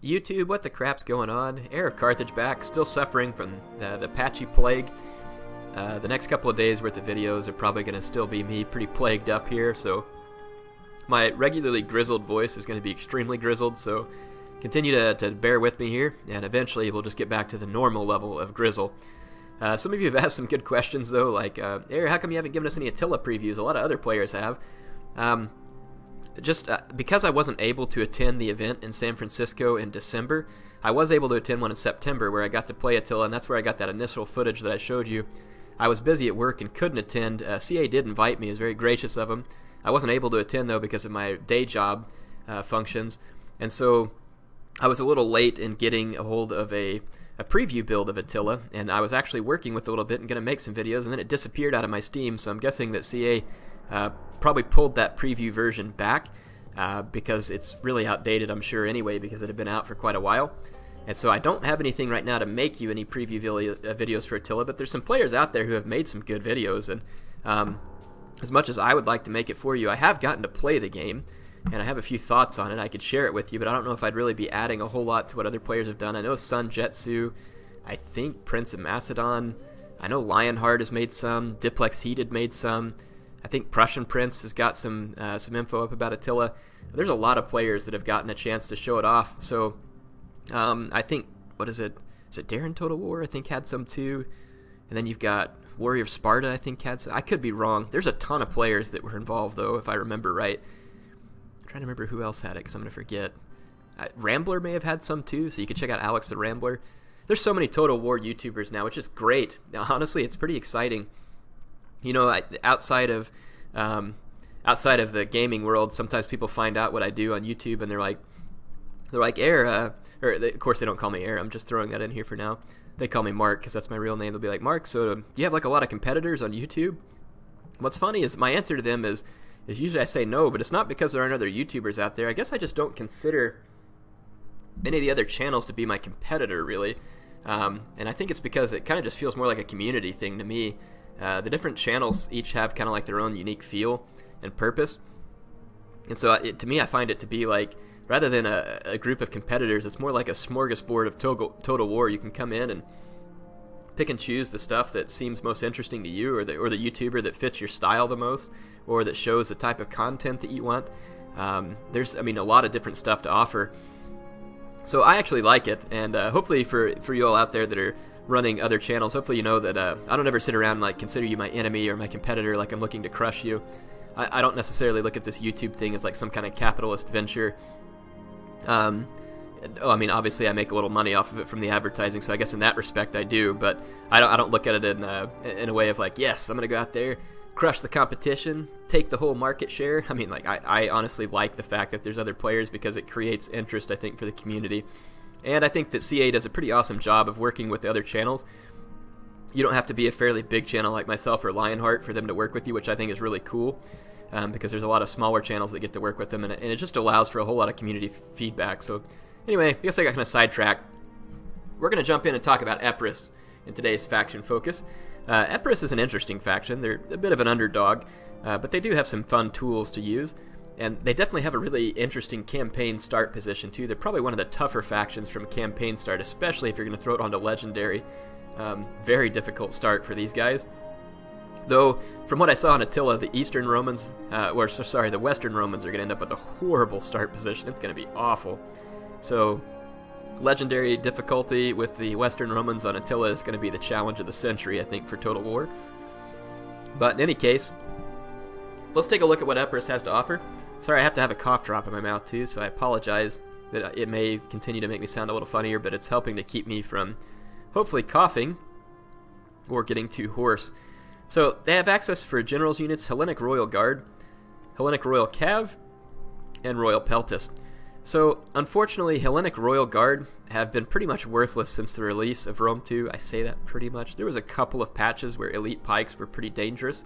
YouTube, what the crap's going on? HeirofCarthage back, still suffering from the patchy plague. The next couple of days worth of videos are probably going to still be me pretty plagued up here, so my regularly grizzled voice is going to be extremely grizzled, so continue to bear with me here, and eventually we'll just get back to the normal level of grizzle. Some of you have asked some good questions though, like, Heir, how come you haven't given us any Attila previews? A lot of other players have. Because I wasn't able to attend the event in San Francisco in December, I was able to attend one in September where I got to play Attila, and that's where I got that initial footage that I showed you. I was busy at work and couldn't attend. CA did invite me, it was very gracious of him. I wasn't able to attend though because of my day job functions, and so I was a little late in getting a hold of a preview build of Attila, and I was actually working with it a little bit and going to make some videos, and then it disappeared out of my Steam, so I'm guessing that CA probably pulled that preview version back because it's really outdated, I'm sure, anyway, because it had been out for quite a while. And so I don't have anything right now to make you any preview videos for Attila, but there's some players out there who have made some good videos, and as much as I would like to make it for you, I have gotten to play the game, and I have a few thoughts on it. I could share it with you, but I don't know if I'd really be adding a whole lot to what other players have done. I know Sun Jetsu, I think Prince of Macedon, I know Lionheart has made some, Diplex Heated made some, I think Prussian Prince has got some info up about Attila. There's a lot of players that have gotten a chance to show it off, so I think, what is it Darren Total War, I think, had some too, and then you've got Warrior of Sparta, I think, had some. I could be wrong. There's a ton of players that were involved, though, if I remember right. I'm trying to remember who else had it, because I'm going to forget. Rambler may have had some too, so you can check out Alex the Rambler. There's so many Total War YouTubers now, which is great. Now, honestly, it's pretty exciting. You know, outside of the gaming world, sometimes people find out what I do on YouTube, and they're like, Heir, of course they don't call me Heir, I'm just throwing that in here for now. They call me Mark, because that's my real name. They'll be like, Mark, so do you have like a lot of competitors on YouTube? What's funny is my answer to them is usually I say no, but it's not because there aren't other YouTubers out there. I guess I just don't consider any of the other channels to be my competitor, really. And I think it's because it kind of just feels more like a community thing to me. The different channels each have kind of like their own unique feel and purpose. And so to me, I find it to be like, rather than a group of competitors, it's more like a smorgasbord of Total War. You can come in and pick and choose the stuff that seems most interesting to you, or the YouTuber that fits your style the most, or that shows the type of content that you want. There's, I mean, a lot of different stuff to offer. So I actually like it, and hopefully for you all out there that are running other channels, hopefully you know that I don't ever sit around and like consider you my enemy or my competitor, like I'm looking to crush you. I don't necessarily look at this YouTube thing as like some kind of capitalist venture. I mean, obviously I make a little money off of it from the advertising, so I guess in that respect I do, but I don't look at it in a way of like, yes, I'm gonna go out there, crush the competition, take the whole market share. I mean, like, I honestly like the fact that there's other players because it creates interest, I think, for the community. And I think that CA does a pretty awesome job of working with the other channels. You don't have to be a fairly big channel like myself or Lionheart for them to work with you, which I think is really cool, because there's a lot of smaller channels that get to work with them, and it just allows for a whole lot of community feedback. So anyway, I guess I got kind of sidetracked. We're going to jump in and talk about Epirus in today's faction focus. Epirus is an interesting faction. They're a bit of an underdog, but they do have some fun tools to use. And they definitely have a really interesting campaign start position, too. They're probably one of the tougher factions from campaign start, especially if you're going to throw it onto Legendary. Very difficult start for these guys. Though, from what I saw in Attila, the Eastern Romans, the Western Romans are going to end up with a horrible start position. It's going to be awful. So, Legendary difficulty with the Western Romans on Attila is going to be the challenge of the century, I think, for Total War. But in any case, let's take a look at what Epirus has to offer. Sorry, I have to have a cough drop in my mouth too, so I apologize that it may continue to make me sound a little funnier, but it's helping to keep me from hopefully coughing or getting too hoarse. So they have access for Generals units, Hellenic Royal Guard, Hellenic Royal Cav, and Royal Peltist. So unfortunately, Hellenic Royal Guard have been pretty much worthless since the release of Rome 2. I say that pretty much. There was a couple of patches where elite pikes were pretty dangerous.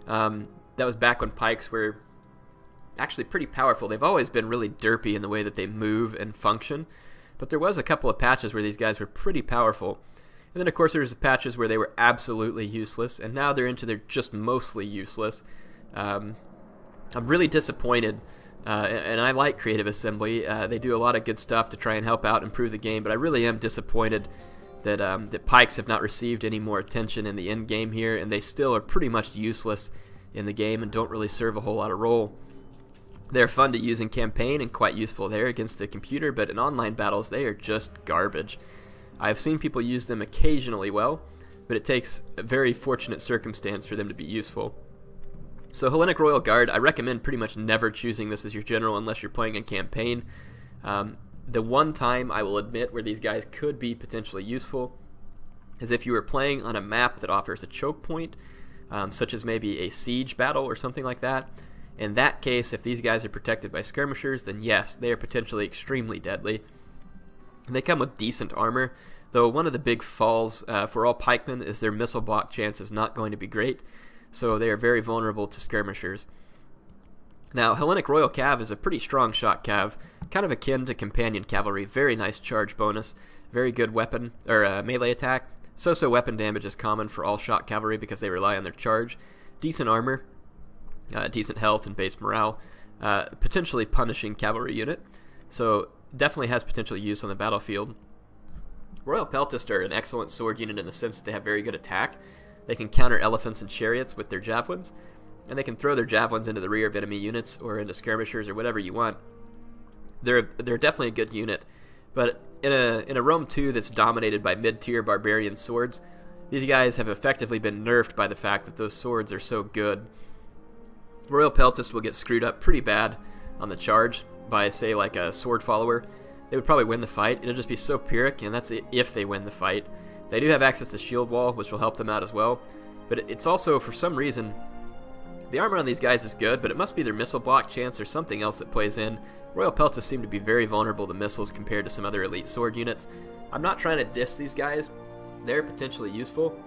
That was back when pikes were actually pretty powerful. They've always been really derpy in the way that they move and function, but there was a couple of patches where these guys were pretty powerful. And then of course there's patches where they were absolutely useless, and now they're into they're just mostly useless. I'm really disappointed And I like Creative Assembly. They do a lot of good stuff to try and help out improve the game, but I really am disappointed that that pikes have not received any more attention in the end game here, and they still are pretty much useless in the game and don't really serve a whole lot of role. They're fun to use in campaign and quite useful there against the computer, but in online battles they are just garbage. I've seen people use them occasionally well, but it takes a very fortunate circumstance for them to be useful. So Hellenic Royal Guard, I recommend pretty much never choosing this as your general unless you're playing a campaign. The one time I will admit where these guys could be potentially useful is if you were playing on a map that offers a choke point, such as maybe a siege battle or something like that. In that case, if these guys are protected by skirmishers, then yes, they are potentially extremely deadly. And they come with decent armor, though one of the big falls for all pikemen is their missile block chance is not going to be great, so they are very vulnerable to skirmishers. Now, Hellenic Royal Cav is a pretty strong shot cav, kind of akin to companion cavalry. Very nice charge bonus, very good weapon or melee attack. So weapon damage is common for all shot cavalry because they rely on their charge. Decent armor, decent health and base morale, potentially punishing cavalry unit. So definitely has potential use on the battlefield. Royal Peltists are an excellent sword unit in the sense that they have very good attack. They can counter elephants and chariots with their javelins, and they can throw their javelins into the rear of enemy units or into skirmishers or whatever you want. They're definitely a good unit, but in a Rome 2 that's dominated by mid-tier barbarian swords, these guys have effectively been nerfed by the fact that those swords are so good. Royal Peltists will get screwed up pretty bad on the charge by, say, like a sword follower. They would probably win the fight. It'll just be so Pyrrhic, and that's if they win the fight. They do have access to shield wall, which will help them out as well, but it's also, for some reason, the armor on these guys is good, but it must be their missile block chance or something else that plays in. Royal Peltists seem to be very vulnerable to missiles compared to some other elite sword units. I'm not trying to diss these guys. They're potentially useful,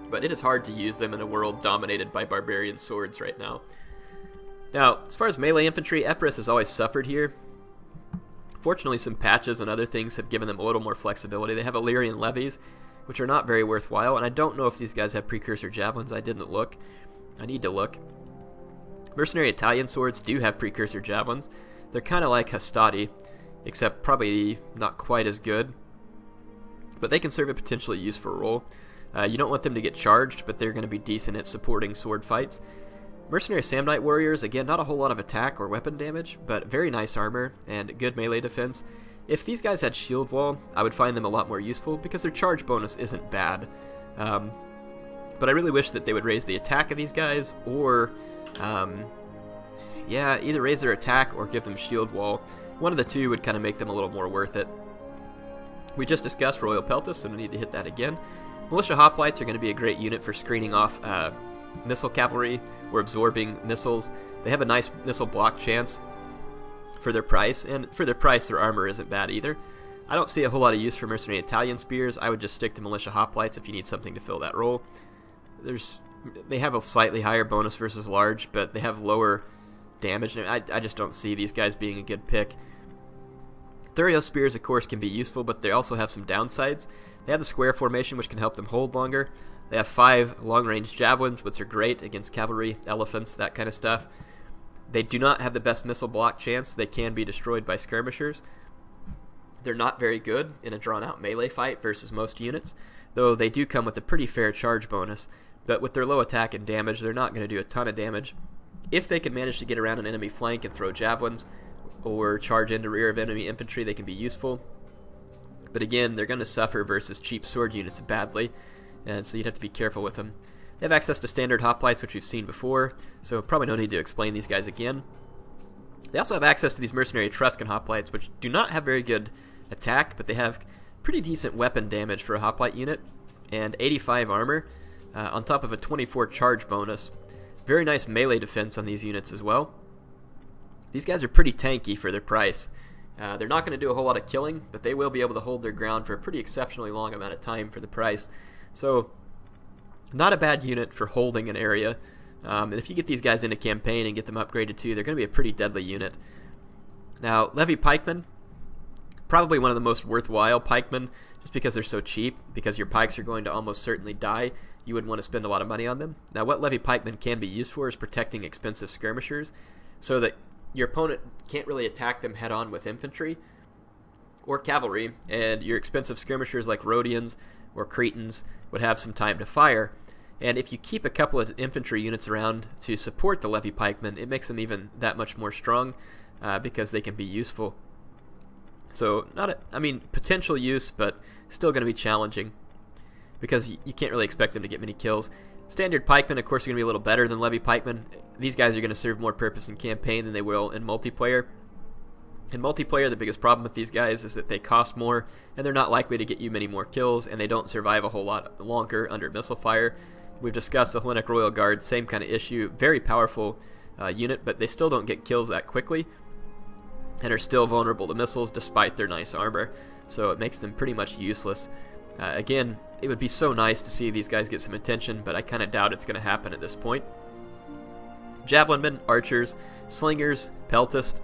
but it is hard to use them in a world dominated by barbarian swords right now. Now, as far as melee infantry, Epirus has always suffered here. Fortunately, some patches and other things have given them a little more flexibility. They have Illyrian levies, which are not very worthwhile, and I don't know if these guys have precursor javelins. I didn't look. I need to look. Mercenary Italian swords do have precursor javelins. They're kind of like Hastati, except probably not quite as good, but they can serve a potentially useful role. You don't want them to get charged, but they're going to be decent at supporting sword fights. Mercenary Samnite warriors, again, not a whole lot of attack or weapon damage, but very nice armor and good melee defense. If these guys had shield wall, I would find them a lot more useful because their charge bonus isn't bad. But I really wish that they would raise the attack of these guys, or yeah, either raise their attack or give them shield wall. One of the two would kind of make them a little more worth it. We just discussed Royal Peltists, so we need to hit that again. Militia Hoplites are going to be a great unit for screening off missile cavalry or absorbing missiles. They have a nice missile block chance for their price, and for their price their armor isn't bad either. I don't see a whole lot of use for Mercenary Italian Spears. I would just stick to Militia Hoplites if you need something to fill that role. They have a slightly higher bonus versus large, but they have lower damage, and I just don't see these guys being a good pick. Thurio Spears, of course, can be useful, but they also have some downsides. They have the square formation, which can help them hold longer. They have 5 long-range javelins, which are great against cavalry, elephants, that kind of stuff. They do not have the best missile block chance. They can be destroyed by skirmishers. They're not very good in a drawn-out melee fight versus most units, though they do come with a pretty fair charge bonus. But with their low attack and damage, they're not going to do a ton of damage. If they can manage to get around an enemy flank and throw javelins, or charge into rear of enemy infantry, they can be useful. But again, they're going to suffer versus cheap sword units badly, and so you'd have to be careful with them. They have access to standard hoplites, which we've seen before, so probably no need to explain these guys again. They also have access to these mercenary Etruscan hoplites, which do not have very good attack, but they have pretty decent weapon damage for a hoplite unit, and 85 armor, on top of a 24 charge bonus. Very nice melee defense on these units as well. These guys are pretty tanky for their price. They're not going to do a whole lot of killing, but they will be able to hold their ground for a pretty exceptionally long amount of time for the price. So, not a bad unit for holding an area. And if you get these guys into campaign and get them upgraded too, they're going to be a pretty deadly unit. Now, Leve Pikemen, probably one of the most worthwhile pikemen, just because they're so cheap, because your pikes are going to almost certainly die. You wouldn't want to spend a lot of money on them. Now, what Leve Pikemen can be used for is protecting expensive skirmishers, so that your opponent can't really attack them head-on with infantry or cavalry, and your expensive skirmishers like Rhodians or Cretans would have some time to fire. And if you keep a couple of infantry units around to support the Leve Pikemen, it makes them even that much more strong because they can be useful. So, potential use, but still going to be challenging because you can't really expect them to get many kills. Standard pikemen, of course, are going to be a little better than Leve Pikemen. These guys are going to serve more purpose in campaign than they will in multiplayer. In multiplayer, the biggest problem with these guys is that they cost more, and they're not likely to get you many more kills, and they don't survive a whole lot longer under missile fire. We've discussed the Hellenic Royal Guard, same kind of issue. Very powerful unit, but they still don't get kills that quickly, and are still vulnerable to missiles despite their nice armor. So it makes them pretty much useless. Again, it would be so nice to see these guys get some attention, but I kind of doubt it's going to happen at this point. Javelinmen, archers, slingers, peltist,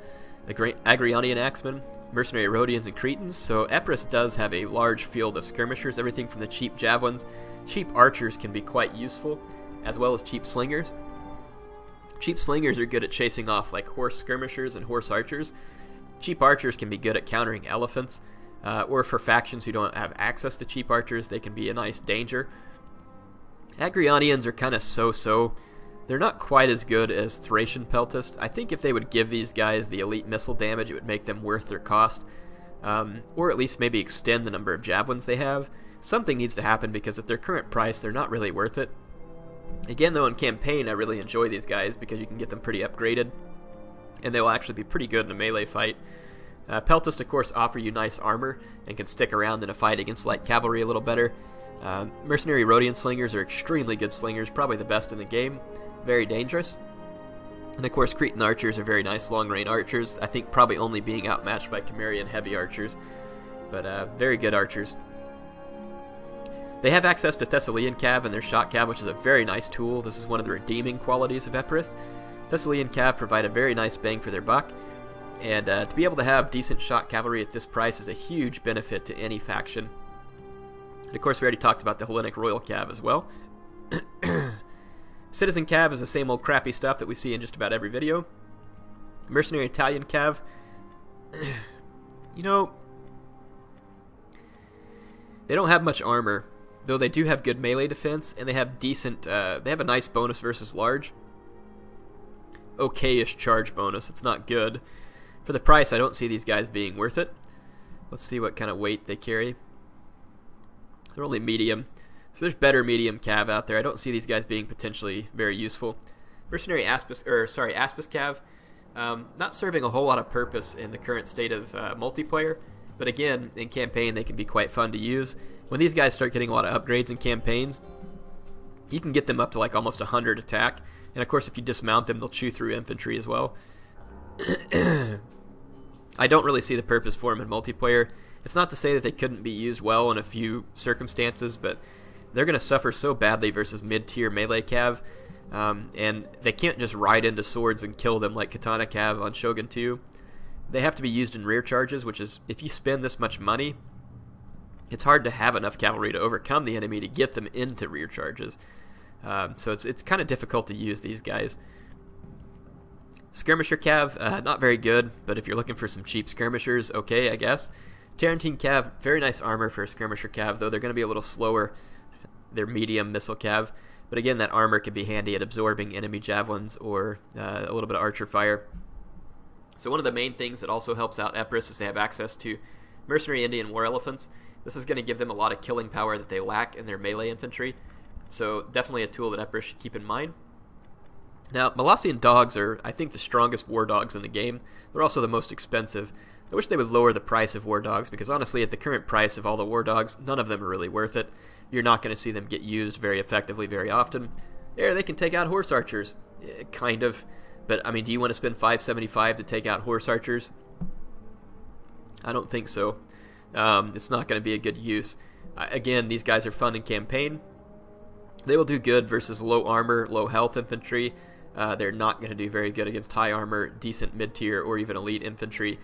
Agrionian axemen, mercenary Rhodians, and Cretans. So Epirus does have a large field of skirmishers, everything from the cheap javelins. Cheap archers can be quite useful, as well as cheap slingers. Cheap slingers are good at chasing off like horse skirmishers and horse archers. Cheap archers can be good at countering elephants, or for factions who don't have access to cheap archers, they can be a nice danger. Agrionians are kind of so-so. They're not quite as good as Thracian peltist. I think if they would give these guys the elite missile damage, it would make them worth their cost, or at least maybe extend the number of javelins they have. Something needs to happen because at their current price, they're not really worth it. Again, though, in campaign, I really enjoy these guys because you can get them pretty upgraded, and they will actually be pretty good in a melee fight. Peltists, of course, offer you nice armor and can stick around in a fight against light cavalry a little better. Mercenary Rhodian slingers are extremely good slingers, probably the best in the game. Very dangerous. And of course, Cretan archers are very nice long-range archers. I think probably only being outmatched by Cimmerian heavy archers, but very good archers. They have access to Thessalian Cav and their Shot Cav, which is a very nice tool. This is one of the redeeming qualities of Epirus. Thessalian Cav provide a very nice bang for their buck, and to be able to have decent shot cavalry at this price is a huge benefit to any faction. And of course, we already talked about the Hellenic Royal Cav as well. Citizen Cav is the same old crappy stuff that we see in just about every video. Mercenary Italian Cav, you know, they don't have much armor, though they do have good melee defense, and they have decent, they have a nice bonus versus large. Okay-ish charge bonus, it's not good. For the price, I don't see these guys being worth it. Let's see what kind of weight they carry. They're only medium. So there's better medium cav out there. I don't see these guys being potentially very useful. Mercenary Aspis Cav, not serving a whole lot of purpose in the current state of multiplayer, but again, in campaign they can be quite fun to use. When these guys start getting a lot of upgrades in campaigns, you can get them up to like almost 100 attack, and of course if you dismount them, they'll chew through infantry as well. I don't really see the purpose for them in multiplayer. It's not to say that they couldn't be used well in a few circumstances, but they're going to suffer so badly versus mid-tier melee cav, and they can't just ride into swords and kill them like Katana Cav on Shogun 2. They have to be used in rear charges, which is, if you spend this much money, it's hard to have enough cavalry to overcome the enemy to get them into rear charges. So it's kind of difficult to use these guys. Skirmisher Cav, not very good, but if you're looking for some cheap skirmishers, okay, I guess. Tarantine Cav, very nice armor for a Skirmisher Cav, though they're going to be a little slower. They're medium missile Cav, but again, that armor can be handy at absorbing enemy javelins or a little bit of archer fire. So one of the main things that also helps out Epirus is they have access to Mercenary Indian War Elephants. This is going to give them a lot of killing power that they lack in their melee infantry, so definitely a tool that Epirus should keep in mind. Now, Molossian dogs are, I think, the strongest war dogs in the game. They're also the most expensive. I wish they would lower the price of war dogs, because honestly, at the current price of all the war dogs, none of them are really worth it. You're not going to see them get used very effectively very often. There, they can take out horse archers, kind of. But, I mean, do you want to spend $575 to take out horse archers? I don't think so. It's not going to be a good use. Again, these guys are fun in campaign. They will do good versus low armor, low health infantry. They're not going to do very good against high armor, decent mid-tier, or even elite infantry.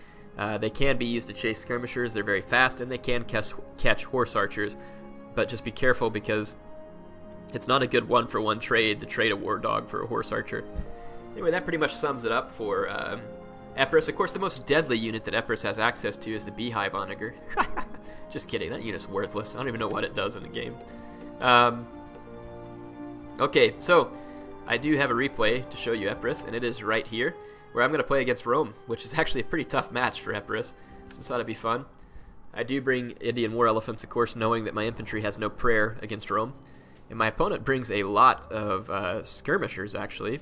They can be used to chase skirmishers. They're very fast, and they can catch horse archers. But just be careful, because it's not a good one-for-one trade to trade a war dog for a horse archer. Anyway, that pretty much sums it up for Epirus, of course, the most deadly unit that Epirus has access to is the Beehive Onager. Just kidding, that unit's worthless. I don't even know what it does in the game. Okay, so I do have a replay to show you Epirus, and it is right here, where I'm going to play against Rome, which is actually a pretty tough match for Epirus, so this ought to be fun. I do bring Indian War Elephants, of course, knowing that my infantry has no prayer against Rome. And my opponent brings a lot of skirmishers, actually.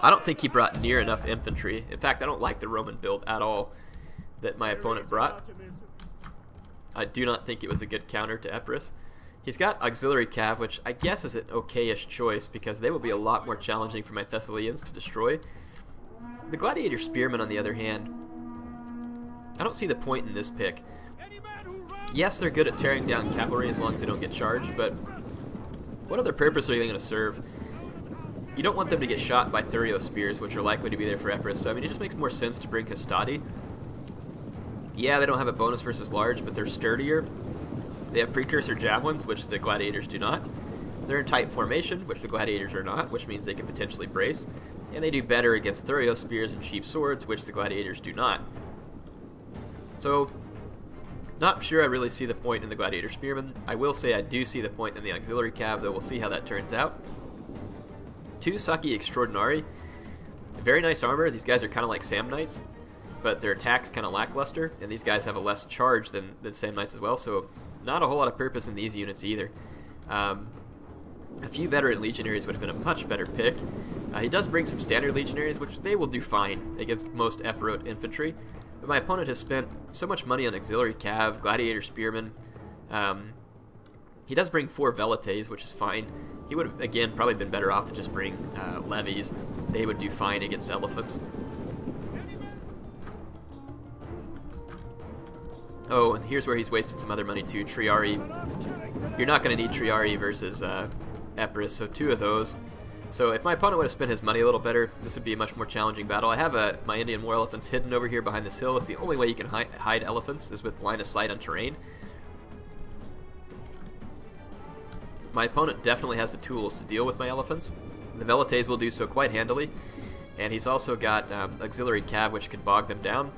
I don't think he brought near enough infantry. In fact, I don't like the Roman build at all that my opponent brought. I do not think it was a good counter to Epirus. He's got Auxiliary Cav, which I guess is an okay-ish choice, because they will be a lot more challenging for my Thessalians to destroy. The Gladiator Spearmen, on the other hand, I don't see the point in this pick. Yes, they're good at tearing down cavalry as long as they don't get charged, but what other purpose are they going to serve? You don't want them to get shot by Thurio Spears, which are likely to be there for Epirus, so I mean, it just makes more sense to bring Custodi. Yeah, they don't have a bonus versus large, but they're sturdier. They have Precursor Javelins, which the Gladiators do not. They're in tight formation, which the Gladiators are not, which means they can potentially brace. And they do better against Thurio Spears and Cheap Swords, which the Gladiators do not. So, not sure I really see the point in the Gladiator Spearmen. I will say I do see the point in the Auxiliary Cav, though we'll see how that turns out. 2 Saki Extraordinari. Very nice armor. These guys are kind of like Samnites, but their attack's kind of lackluster, and these guys have a less charge than Samnites as well, so not a whole lot of purpose in these units either. A few Veteran Legionaries would have been a much better pick. He does bring some Standard Legionaries, which they will do fine against most Epirot infantry. But my opponent has spent so much money on Auxiliary Cav, Gladiator Spearmen. He does bring 4 Velites, which is fine. He would have, again, probably been better off to just bring Levies. They would do fine against elephants. Oh, and here's where he's wasted some other money too. Triari. You're not going to need Triari versus Epirus, so 2 of those. So if my opponent would have spent his money a little better, this would be a much more challenging battle. I have my Indian War Elephants hidden over here behind this hill. It's the only way you can hide elephants is with line of sight on terrain. My opponent definitely has the tools to deal with my elephants. The Velites will do so quite handily. And he's also got Auxiliary Cav, which can bog them down.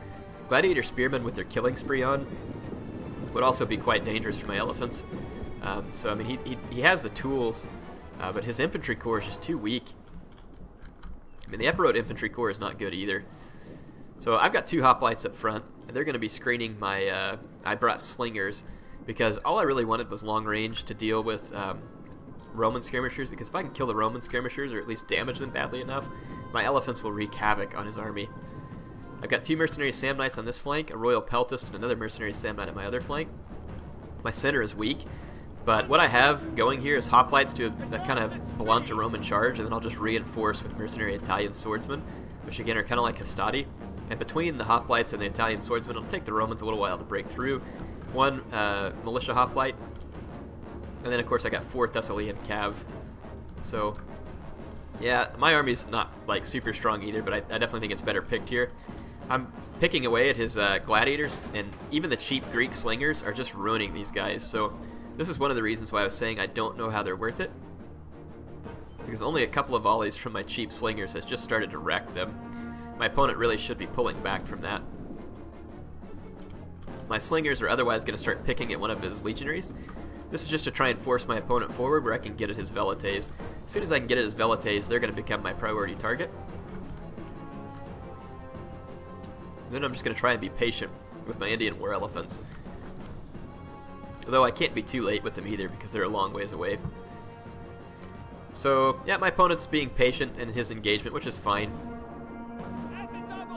Gladiator Spearmen with their killing spree on would also be quite dangerous for my elephants. So I mean, he has the tools, but his infantry corps is just too weak. I mean, the Epirot infantry corps is not good either. So I've got 2 hoplites up front, and they're going to be screening my... I brought slingers, because all I really wanted was long range to deal with Roman skirmishers, because if I can kill the Roman skirmishers, or at least damage them badly enough, my elephants will wreak havoc on his army. I've got 2 Mercenary Samnites on this flank, a Royal Peltist, and another Mercenary Samnite on my other flank. My center is weak, but what I have going here is Hoplites to a kind of blunt Roman charge, and then I'll just reinforce with Mercenary Italian Swordsmen, which again are kind of like Custodi. And between the Hoplites and the Italian Swordsmen, it'll take the Romans a little while to break through. 1 Militia Hoplite, and then of course I got 4 Thessalian Cav. So yeah, my army's not like super strong either, but I definitely think it's better picked here. I'm picking away at his gladiators, and even the cheap Greek slingers are just ruining these guys. So this is one of the reasons why I was saying I don't know how they're worth it, because only a couple of volleys from my cheap slingers has just started to wreck them. My opponent really should be pulling back from that. My slingers are otherwise going to start picking at one of his legionaries. This is just to try and force my opponent forward where I can get at his Velites. As soon as I can get at his Velites, they're going to become my priority target. And then I'm just going to try and be patient with my Indian War Elephants. Although I can't be too late with them either, because they're a long ways away. So, yeah, my opponent's being patient in his engagement, which is fine.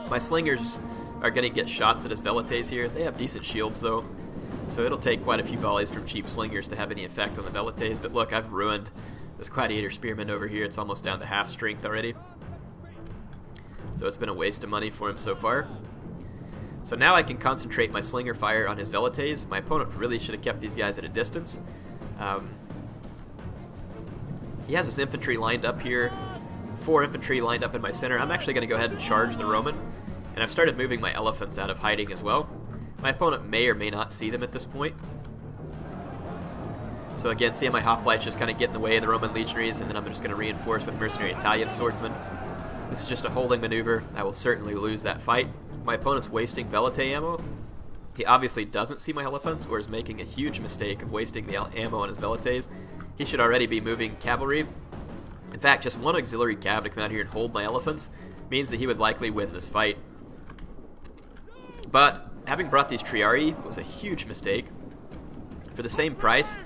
My slingers are going to get shots at his Velites here. They have decent shields, though, so it'll take quite a few volleys from cheap slingers to have any effect on the Velites. But look, I've ruined this Gladiator Spearman over here. It's almost down to half strength already. So it's been a waste of money for him so far. So now I can concentrate my slinger fire on his Velites. My opponent really should have kept these guys at a distance. He has his infantry lined up here. 4 infantry lined up in my center. I'm actually going to go ahead and charge the Roman. And I've started moving my elephants out of hiding as well. My opponent may or may not see them at this point. So again, seeing my hoplites just kind of get in the way of the Roman legionaries, and then I'm just going to reinforce with mercenary Italian swordsmen. This is just a holding maneuver. I will certainly lose that fight. My opponent's wasting Velite ammo. He obviously doesn't see my elephants, or is making a huge mistake of wasting the ammo on his Velites. He should already be moving cavalry. In fact, just one auxiliary cav to come out here and hold my elephants means that he would likely win this fight. But having brought these Triarii was a huge mistake. For the same price,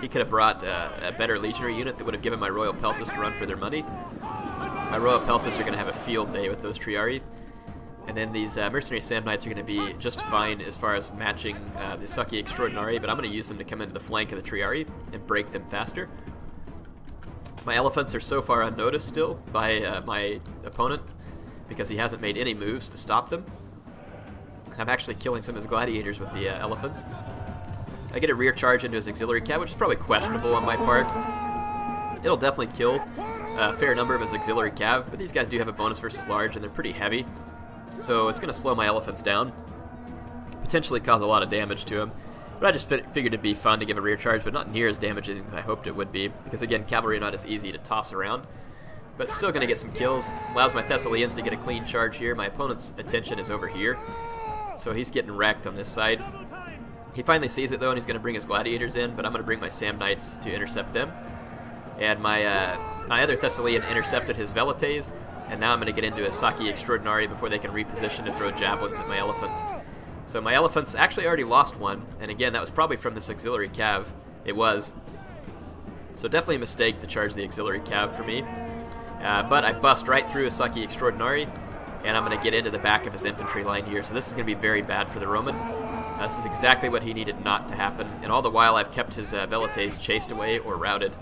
he could have brought a better legionary unit that would have given my Royal Peltas to run for their money. My Royal Peltas are going to have a field day with those Triarii. And then these Mercenary Samnites are going to be just fine as far as matching the Sucky Extraordinari, but I'm going to use them to come into the flank of the Triarii and break them faster. My elephants are so far unnoticed still by my opponent because he hasn't made any moves to stop them. I'm actually killing some of his gladiators with the elephants. I get a rear charge into his auxiliary cav, which is probably questionable on my part. It'll definitely kill a fair number of his auxiliary cav, but these guys do have a bonus versus large, and they're pretty heavy. So it's going to slow my elephants down, potentially cause a lot of damage to him. But I just figured it'd be fun to give a rear charge, but not near as damaging as I hoped it would be, because again, cavalry are not as easy to toss around. But still going to get some kills. Allows my Thessalians to get a clean charge here. My opponent's attention is over here, so he's getting wrecked on this side. He finally sees it though, and he's going to bring his gladiators in, but I'm going to bring my Samnites to intercept them. And my other Thessalian intercepted his Velites, and now I'm going to get into a Saki Extraordinari before they can reposition to throw javelins at my elephants. So my elephants actually already lost one, and again, that was probably from this auxiliary cav. It was. So definitely a mistake to charge the auxiliary cav for me. But I bust right through a Saki Extraordinari, and I'm going to get into the back of his infantry line here, so this is going to be very bad for the Roman. This is exactly what he needed not to happen, and all the while I've kept his Velites chased away or routed.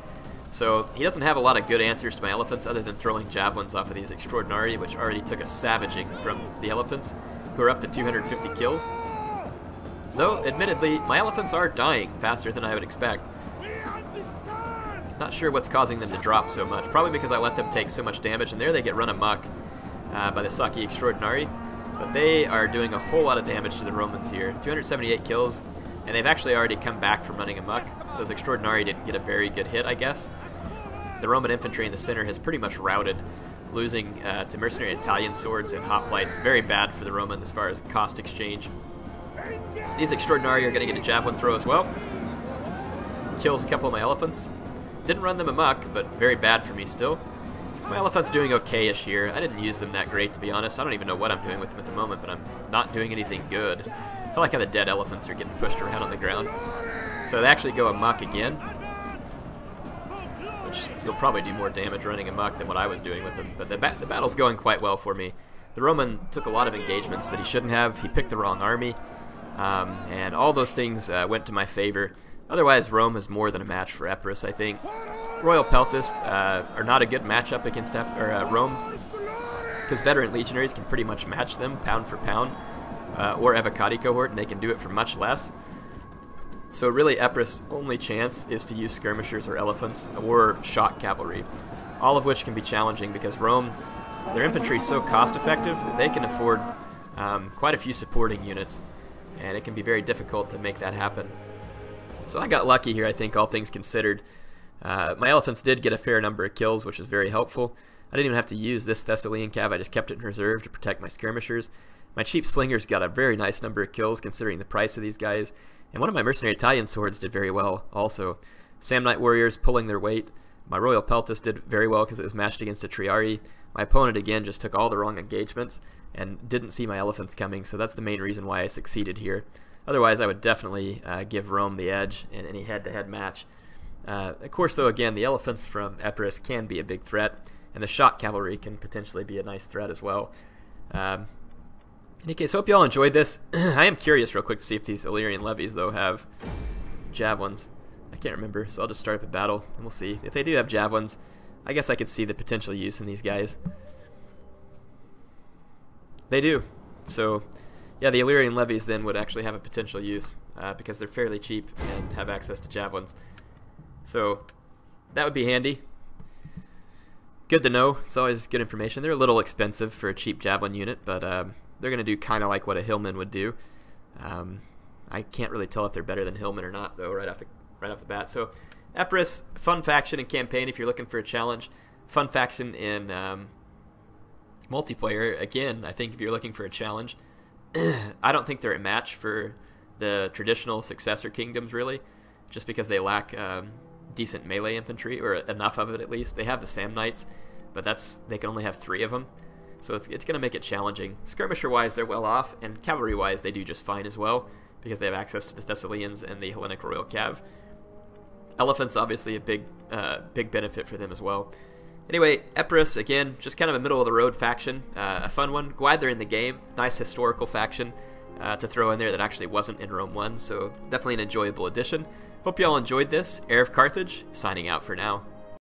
So he doesn't have a lot of good answers to my elephants other than throwing javelins off of these Extraordinari, which already took a savaging from the elephants, who are up to 250 kills. Though, admittedly, my elephants are dying faster than I would expect. Not sure what's causing them to drop so much. Probably because I let them take so much damage, and there they get run amok by the Saki Extraordinari. But they are doing a whole lot of damage to the Romans here. 278 kills, and they've actually already come back from running amok. Those Extraordinari didn't get a very good hit, I guess. The Roman infantry in the center has pretty much routed, losing to Mercenary Italian swords and Hoplites. Very bad for the Roman as far as cost exchange. These Extraordinari are going to get a javelin throw as well. Kills a couple of my elephants. Didn't run them amok, but very bad for me still. So my elephant's doing okay-ish here. I didn't use them that great, to be honest. I don't even know what I'm doing with them at the moment, but I'm not doing anything good. I like how the dead elephants are getting pushed around on the ground. So they actually go amok again, which they'll probably do more damage running amok than what I was doing with them. But the battle's going quite well for me. The Roman took a lot of engagements that he shouldn't have. He picked the wrong army, and all those things went to my favor. Otherwise, Rome is more than a match for Epirus, I think. Royal Peltas are not a good matchup against Rome, because veteran legionaries can pretty much match them pound for pound, or Evocati cohort, and they can do it for much less. So really, Epirus' only chance is to use skirmishers or elephants or shock cavalry, all of which can be challenging because Rome, their infantry is so cost-effective that they can afford quite a few supporting units, and it can be very difficult to make that happen. So I got lucky here, I think, all things considered. My elephants did get a fair number of kills, which was very helpful. I didn't even have to use this Thessalian cav, I just kept it in reserve to protect my skirmishers. My cheap slingers got a very nice number of kills considering the price of these guys, and one of my Mercenary Italian swords did very well also. Samnite warriors pulling their weight. My Royal Peltas did very well because it was matched against a Triarii. My opponent again just took all the wrong engagements and didn't see my elephants coming, so that's the main reason why I succeeded here. Otherwise, I would definitely give Rome the edge in any head-to-head match. Of course, though, again, the elephants from Epirus can be a big threat, and the shock cavalry can potentially be a nice threat as well. In any case, hope you all enjoyed this. I am curious real quick to see if these Illyrian levies, though, have javelins. I can't remember, so I'll just start up a battle, and we'll see. If they do have javelins, I guess I could see the potential use in these guys. They do. So, yeah, the Illyrian levies then would actually have a potential use, because they're fairly cheap and have access to javelins. So, that would be handy. Good to know. It's always good information. They're a little expensive for a cheap javelin unit, but they're going to do kind of like what a hillman would do. I can't really tell if they're better than hillmen or not, though, right off the bat. So, Epirus, fun faction and campaign if you're looking for a challenge. Fun faction in Multiplayer, again, I think if you're looking for a challenge, I don't think they're a match for the traditional successor kingdoms, really, just because they lack decent melee infantry, or enough of it at least. They have the Samnites, but they can only have 3 of them, so it's going to make it challenging. Skirmisher-wise, they're well off, and cavalry-wise, they do just fine as well, because they have access to the Thessalians and the Hellenic Royal Cav. Elephants, obviously, a big benefit for them as well. Anyway, Epirus, again, just kind of a middle-of-the-road faction, a fun one. Glad they're in the game. Nice historical faction to throw in there that actually wasn't in Rome 1, so definitely an enjoyable addition. Hope you all enjoyed this. HeirofCarthage, signing out for now.